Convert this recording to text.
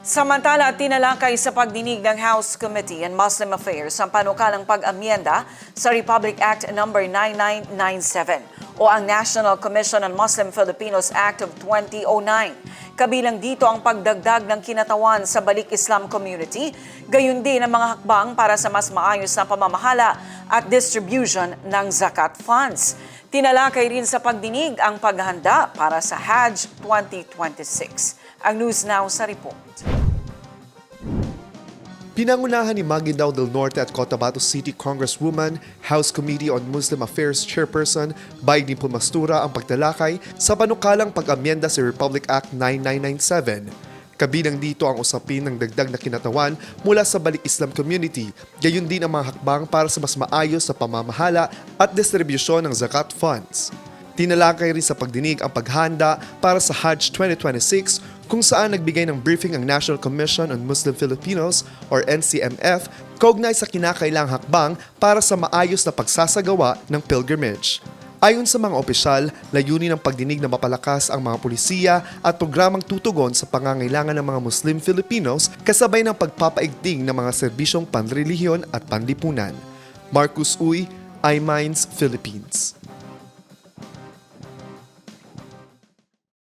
Samantala, tinalakay sa pagdinig ng House Committee on Muslim Affairs ang panukalang pag-amyenda sa Republic Act No. 9997 o ang National Commission on Muslim Filipinos Act of 2009. Kabilang dito ang pagdagdag ng kinatawan sa Balik Islam Community, gayon din ang mga hakbang para sa mas maayos na pamamahala at distribution ng zakat funds. Tinalakay rin sa pagdinig ang paghahanda para sa Hajj 2026. Ang News Now sa report. Pinangunahan ni Maguindanao del Norte at Cotabato City Congresswoman, House Committee on Muslim Affairs Chairperson Baigni Pumastura ang pagtalakay sa panukalang pag-amyenda sa Republic Act 9997. Kabilang dito ang usapin ng dagdag na kinatawan mula sa Balik Islam Community, gayon din ang mga hakbang para sa mas maayos na pamamahala at distribusyon ng zakat funds. Tinalakay rin sa pagdinig ang paghanda para sa Hajj 2026 kung saan nagbigay ng briefing ang National Commission on Muslim Filipinos or NCMF kaugnay sa kinakailangang hakbang para sa maayos na pagsasagawa ng pilgrimage. Ayon sa mga opisyal, layunin ng pagdinig na mapalakas ang mga pulisiya at programang tutugon sa pangangailangan ng mga Muslim Filipinos kasabay ng pagpapaigting ng mga serbisyong panrelihiyon at panlipunan. Marcus Uy, iMinds, Philippines.